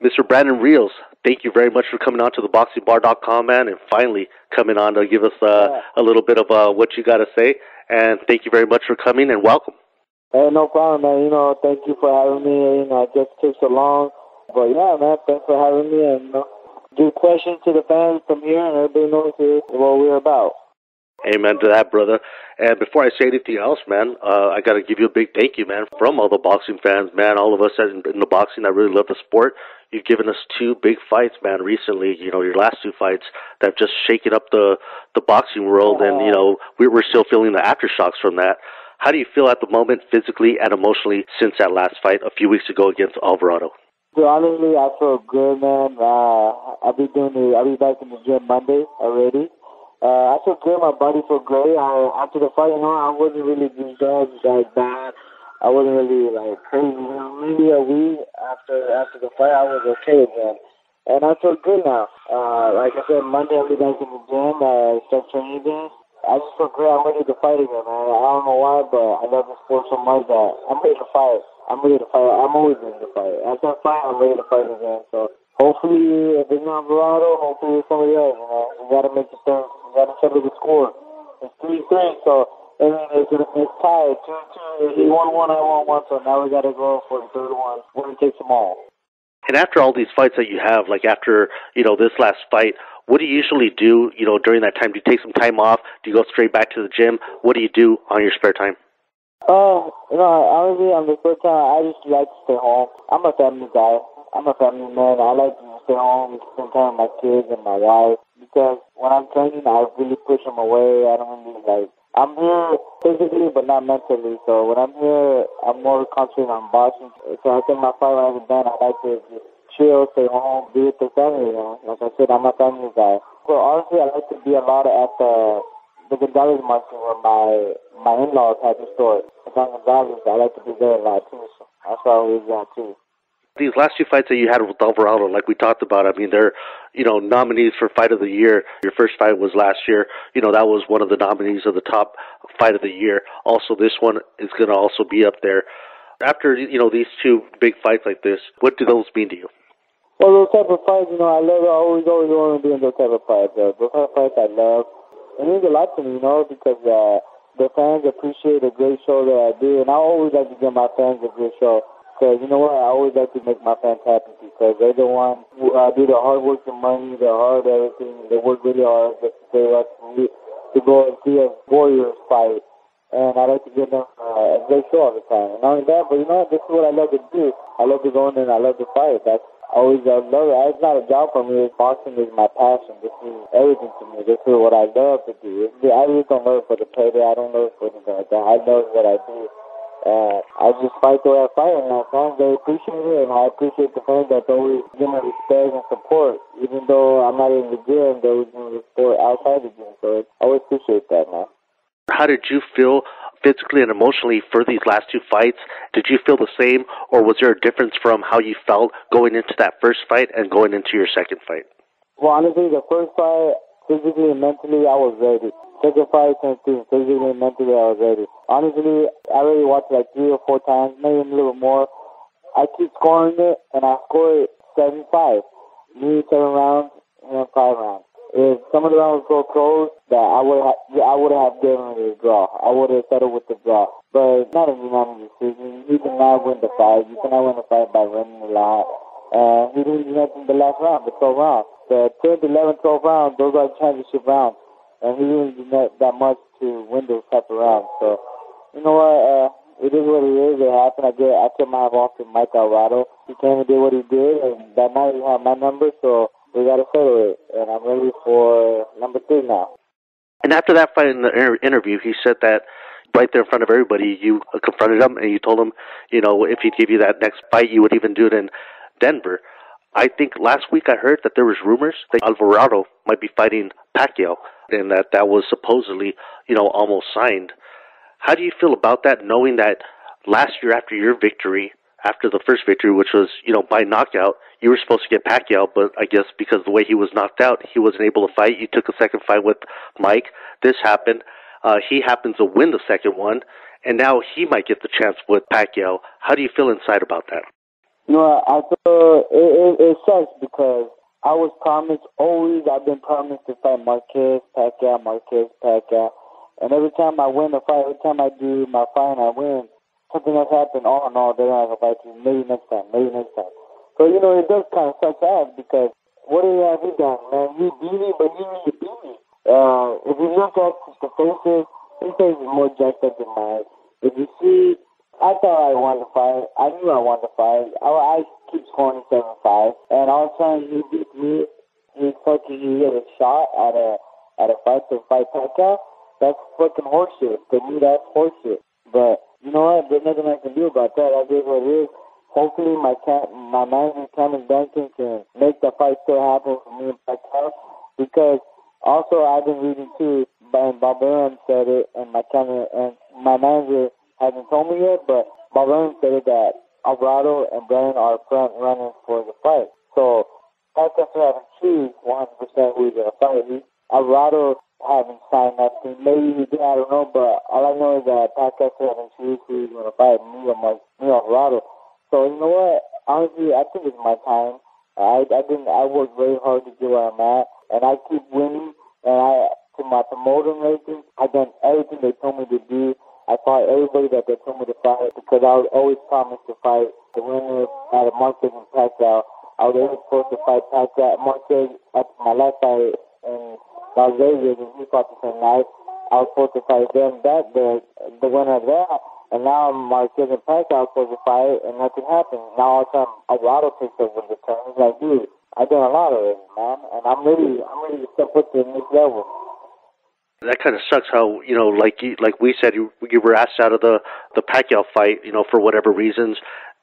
Mr. Brandon Rios, thank you very much for coming on to the boxingbar.com, man, and finally coming on to give us a little bit of what you got to say. And thank you very much for coming, and welcome. Hey, no problem, man. Thank you for having me. I guess it took so long. But, yeah, man, thanks for having me. And do questions to the fans from here, and everybody knows what we're about. Amen to that, brother. And before I say anything else, man, I got to give you a big thank you, man, from all the boxing fans, man, all of us in the boxing that really love the sport. You've given us two big fights, man, recently, your last two fights that have just shaken up the boxing world, and, we're still feeling the aftershocks from that. How do you feel at the moment, physically and emotionally, since that last fight a few weeks ago against Alvarado? Dude, honestly, I feel good, man. I'll be back in the gym Monday already. I feel good. My body feel great. After the fight, I wasn't really disturbed like bad. I wasn't really like crazy. Maybe a week after the fight, I was okay again, and I feel good now. Like I said, Monday I'll be back in the gym. Start training again. I just feel great. I'm ready to fight again, man. I don't know why, but I love the sport so much that I'm ready to fight. I'm ready to fight. I'm always ready to fight. After I fight, I'm ready to fight again. So hopefully, if it's not Alvarado, hopefully it's somebody else. We gotta make the thing. We gotta settle the score. It's 3-3, so it's tied 2-2. He won one, I won one. So now we gotta go for the third one. We're gonna take them all. And after all these fights that you have, like after this last fight, what do you usually do? During that time, do you take some time off? Do you go straight back to the gym? What do you do on your spare time? Honestly, on the first time, I just like to stay home. I'm a family guy. I'm a family man. I like to stay home and spend time with my kids and my wife, because when I'm training, I really push them away. I don't really I'm here physically, but not mentally. So when I'm here, I'm more concentrated on boxing. So I think my fight when I was done, I like to just chill, stay home, be with the family. Like I said, I'm a family guy. So honestly, I like to be a lot at the Gonzalez Market where my in-laws had the store. It's on Gonzalez. I like to be there a lot too. So that's why I always got too. These last two fights that you had with Alvarado, like we talked about, I mean, they're, nominees for Fight of the Year. Your first fight was last year. That was one of the nominees of the top Fight of the Year. Also, this one is going to also be up there. After, these two big fights like this, what do those mean to you? Well, those type of fights, I love it. I always want to be in those type of fights. Those type of fights I love. It means a lot to me, because the fans appreciate a great show that I do, and I always like to give my fans a good show. Because, you know what, I always like to make my fans happy, because they're the ones who do the hard work, the money, the hard everything. They work really hard just to save us to go and see a Warriors fight. And I like to give them a great show all the time. And not only that, but this is what I love to do. I love to go in and I love to fight. I love it. It's not a job for me. Boxing is my passion. This is everything to me. This is what I love to do. I really don't love it for the payday. I don't love it for anything like that. I love what I do. I just fight the way I fight, and my fans, they appreciate it, and I appreciate the fans that always give me respect and support. Even though I'm not in the gym, they always give me support outside the gym, so I always appreciate that, man. How did you feel physically and emotionally for these last two fights? Did you feel the same, or was there a difference from how you felt going into that first fight and going into your second fight? Well, honestly, the first fight, physically and mentally, I was ready. Second fight, same thing. Physically and mentally, I was ready. Honestly, I already watched like 3 or 4 times, maybe a little more. I keep scoring it, and I score it 7-5. Me 7 rounds, 5 rounds. If some of the rounds go close, that I would have given it a draw. I would have settled with the draw. But not a unanimous decision. You cannot win the fight. You cannot win the fight by running a lot. He didn't do nothing the last round, the 12th round. The 10th, 11th, 12th rounds, those are championship rounds. And he didn't do that much to win those type of rounds. So, you know what? It is what it is. It happened. I kept my off to Mike Alvarado. He came and did what he did, and that night he had my number, so we got to settle it. And I'm ready for number 3 now. And after that fight in the interview, he said that right there in front of everybody, you confronted him and you told him, if he'd give you that next fight, you would even do it in Denver. I think last week I heard that there was rumors that Alvarado might be fighting Pacquiao, and that was supposedly, almost signed. How do you feel about that, knowing that last year after your victory, after the first victory, which was, by knockout, you were supposed to get Pacquiao, but I guess because of the way he was knocked out, he wasn't able to fight. You took a second fight with Mike. This happened. He happens to win the second one, and now he might get the chance with Pacquiao. How do you feel inside about that? You know, I thought it sucks because I was promised always. I've been promised to fight Marquez, Pacquiao, and every time I win a fight, every time I do my fight and I win, something else happened. Oh no, they're not gonna fight you. Maybe next time. Maybe next time. So you know, it does kind of suck ass because what have he done, man? He beat me, but he really beat me. If you look at the faces, his face is more jacked up than mine. If you see, I thought I wanted to fight. I knew I wanted to fight. I keep scoring 7-5, and all of a sudden he beat me. He hit a shot at a fight to fight Pacquiao. That's fucking horseshit. To me, that's horseshit. But you know what? There's nothing I can do about that. That is what it is. Hopefully, my manager Cameron Duncan can make the fight still happen for me and Pacquiao. Because also I've been reading too, and Barbarian said it, and my manager hasn't told me yet, but Barbarian said it that Alvarado and Brian are front runners for the fight. So Pacquiao still haven't choose 100% who he's gonna fight. Alvarado haven't signed nothing. Maybe he did, I don't know, but all I know is that Pacquiao still haven't choose who he's gonna fight. Me or Alvarado. So you know what? Honestly, I think it's my time. I worked very hard to get where I'm at, and I keep winning. And to my promoter and everything, I done everything they told me to do. I fought everybody that they told me to fight because I was always promised to fight the winner out of Marquez and Pacquiao. I was always supposed to fight Pacquiao. Marquez at my last fight in Las Vegas, and he fought the same night. I was supposed to fight them, the winner of that. And now Marquez and Pacquiao supposed to fight, and nothing happened. Now all of a sudden, Alvarado takes over the turn. It's like, dude, I've done a lot already, man, and I'm ready to step up to the next level. That kind of sucks. How like we said, you were asked out of the Pacquiao fight, for whatever reasons.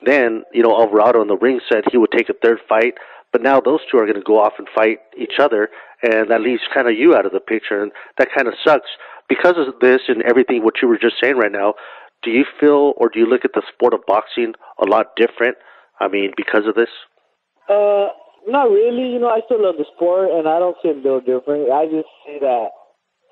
Then Alvarado in the ring said he would take a third fight, but now those two are going to go off and fight each other, and that leaves kind of you out of the picture, and that kind of sucks because of this and everything. What you were just saying right now. Do you feel, or do you look at the sport of boxing a lot different? I mean, because of this? Not really. I still love the sport, and I don't see it no different. I just see that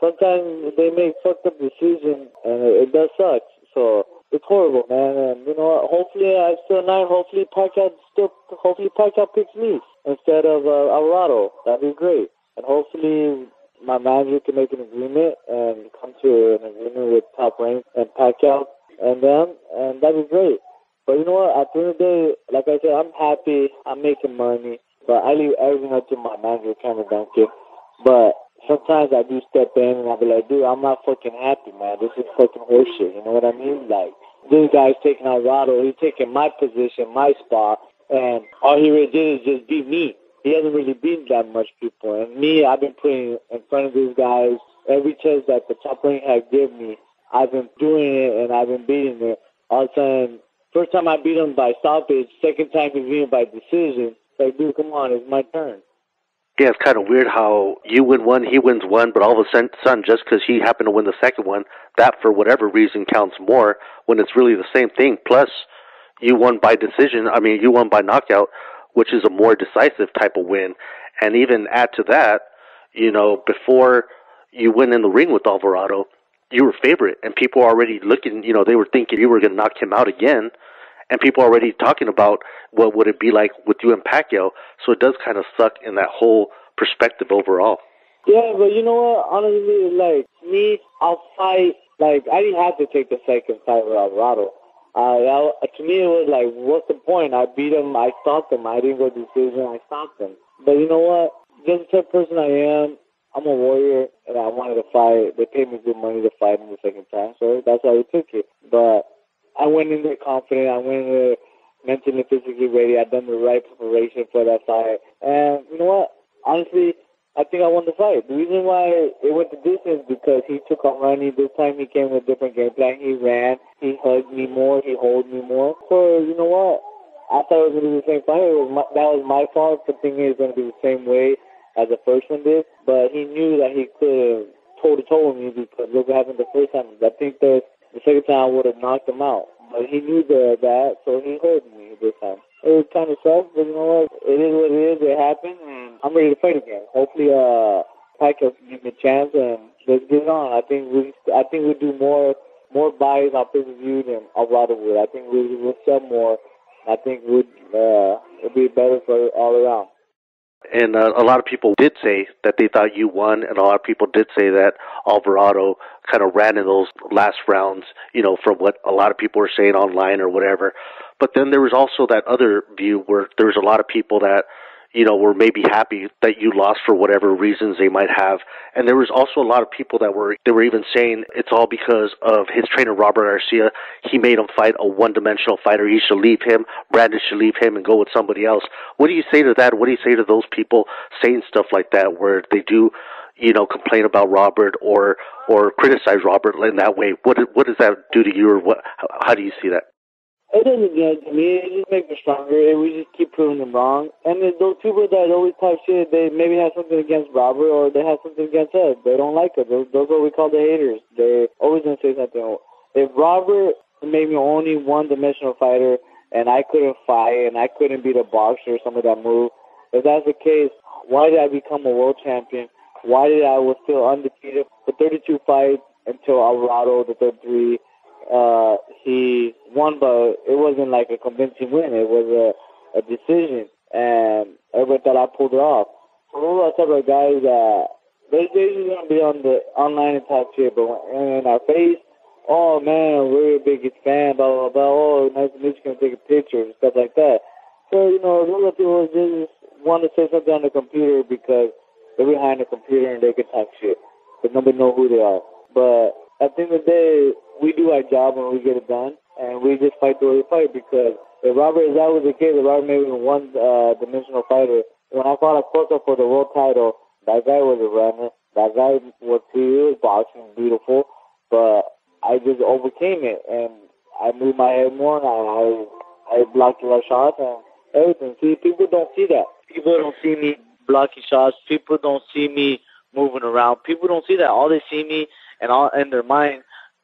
sometimes they make fucked up decisions, and it does suck. So it's horrible, man. And hopefully I'm still 9. Hopefully Pacquiao picks me instead of Alvarado. That'd be great. And hopefully my manager can make an agreement and come to an agreement with Top Rank and Pacquiao and them, and that'd be great. But you know what? At the end of the day, like I said, I'm happy. I'm making money, but I leave everything up to my manager, Cameron Duncan. But sometimes I do step in and I'll be like, dude, I'm not fucking happy, man. This is fucking horseshit. You know what I mean? Like, this guy's taking Alvarado. He's taking my position, my spot, and all he really did is just beat me. He hasn't really beaten that much people. And me, I've been putting in front of these guys every chance that the Top Rank had given me. I've been doing it, and I've been beating it. All of a sudden, first time I beat him by stoppage, second time he beat him by decision. It's like, dude, come on, it's my turn. Yeah, it's kind of weird how you win one, he wins one, but all of a sudden, just because he happened to win the second one, that for whatever reason counts more when it's really the same thing. Plus, you won by decision. I mean, you won by knockout, which is a more decisive type of win. And even add to that, before you went in the ring with Alvarado, you were favorite, and people are already looking, they were thinking you were going to knock him out again, and people are already talking about what would it be like with you and Pacquiao, so it does kind of suck in that whole perspective overall. Yeah, but you know what, honestly, like, me, I'll fight, like, I didn't have to take the second fight with Alvarado. To me, it was like, what's the point? I beat him, I stopped him, I didn't go decision, I stopped him. But you know what, just the type of person I am, I'm a warrior, and I wanted to fight. They paid me good money to fight him the second time, so that's why we took it. But I went in there confident. I went in there mentally and physically ready. I'd done the right preparation for that fight. And you know what? Honestly, I think I won the fight. The reason why it went the distance because he took on running. This time he came with a different game plan. He ran. He hugged me more. He held me more. So, you know what? I thought it was going to be the same fight. That was my fault for thinking it was going to be the same way as the first one did, but he knew that he could have toe-to-toe with me because look what happened the first time. I think the second time I would have knocked him out, but he knew that, so he heard me this time. It kind of sucks, but you know what? It is what it is. It happened, and I'm ready to fight again. Hopefully, Pacquiao can give me a chance, and let's get it on. I think we do more buys on pay-per-view than Alvarado would. I think we'll sell more I think would be better for all around. And a lot of people did say that they thought you won, and a lot of people did say that Alvarado kind of ran in those last rounds, from what a lot of people were saying online or whatever. But then there was also that other view where there was a lot of people that, were maybe happy that you lost for whatever reasons they might have. And there was also a lot of people that were even saying it's all because of his trainer, Robert Garcia. He made him fight a one-dimensional fighter. He should leave him. Brandon should leave him and go with somebody else. What do you say to that? What do you say to those people saying stuff like that where they do, complain about Robert or criticize Robert in that way? What does that do to you, or how do you see that? It doesn't get to me. It just makes me stronger, and we just keep proving them wrong. And then those people that always talk shit, they maybe have something against Robert, or they have something against us. They don't like us. Those are what we call the haters. They always gonna say something. If Robert made me only one-dimensional fighter, and I couldn't fight, and I couldn't beat a boxer or somebody that moved, if that's the case, why did I become a world champion? Why did I was still undefeated for 32 fights until Alvarado, the 33? He won, but it wasn't like a convincing win. It was a decision, and everybody thought I pulled it off. So those are the type of guys that they're just gonna be on the online and talk shit, but in our face, oh man, we're your biggest fan, blah blah blah. Oh, nice to meet you, can take a picture and stuff like that. So those are people who just want to say something on the computer because they're behind the computer and they can talk shit, but nobody know who they are. But at the end of the day, we do our job and we get it done, and we just fight the way we fight. Because if that was the case, if Robert made me one-dimensional fighter, when I fought Acosta for the world title, that guy was a runner. That guy was boxing, beautiful, but I just overcame it, and I moved my head more, and I blocked a lot of shots and everything. See, people don't see that. People don't see me blocking shots. People don't see me moving around. People don't see that. All they see me and all in their mind,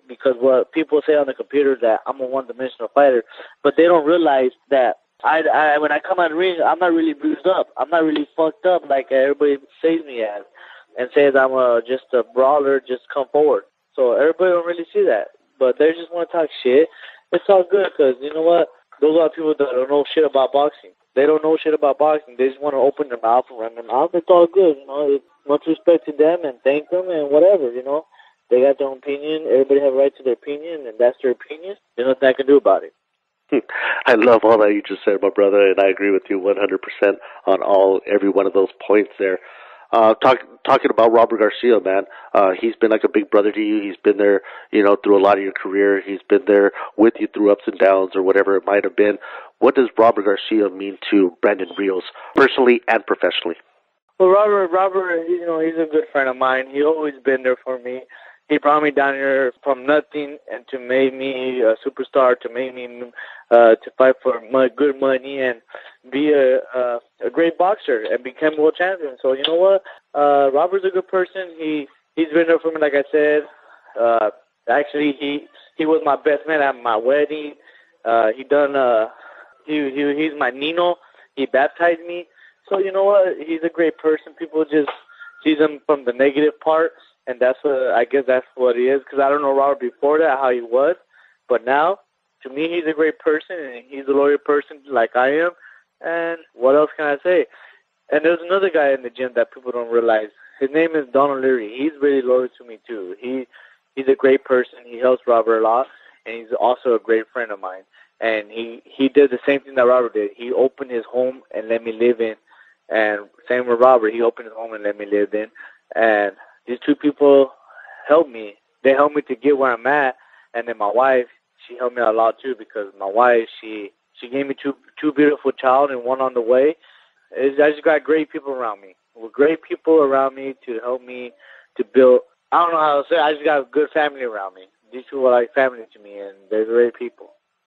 because what people say on the computer is that I'm a one-dimensional fighter, but they don't realize that I when I come out of the ring, I'm not really bruised up. I'm not really fucked up like everybody says me as, and says I'm just a brawler, just come forward. So everybody don't really see that, but they just want to talk shit. It's all good, because you know what? Those are people that don't know shit about boxing. They don't know shit about boxing. They just want to open their mouth and run their mouth. It's all good, Much respect to them and thank them and whatever, They got their own opinion. Everybody have a right to their opinion, and that's their opinion. There's nothing I can do about it. I love all that you just said, my brother, and I agree with you 100% on every one of those points there. Talking about Robert Garcia, man, he's been like a big brother to you. He's been there, through a lot of your career. He's been there with you through ups and downs or whatever it might have been. What does Robert Garcia mean to Brandon Rios, personally and professionally? Well, Robert, he's a good friend of mine. He's always been there for me. He brought me down here from nothing and to make me a superstar, to make me to fight for good money and be a great boxer and become world champion. So you know what? Robert's a good person. He's been there for me, like I said. Actually, he was my best man at my wedding. He's my Nino. He baptized me. So you know what? He's a great person. People just see him from the negative part. And I guess that's what he is, because I don't know Robert before that, how he was. But now, to me, he's a great person, and he's a loyal person like I am. And what else can I say? And there's another guy in the gym that people don't realize. His name is Don O'Leary. He's really loyal to me, too. He's a great person. He helps Robert a lot, and he's also a great friend of mine. And he did the same thing that Robert did. He opened his home and let me live in. And same with Robert. He opened his home and let me live in. And these two people helped me. They helped me to get where I'm at. And then my wife, she helped me a lot too, because my wife, she gave me two beautiful child and one on the way. I just got great people around me. With great people around me to help me to build. I don't know how to say it. I just got a good family around me. These people are like family to me, and they're great people.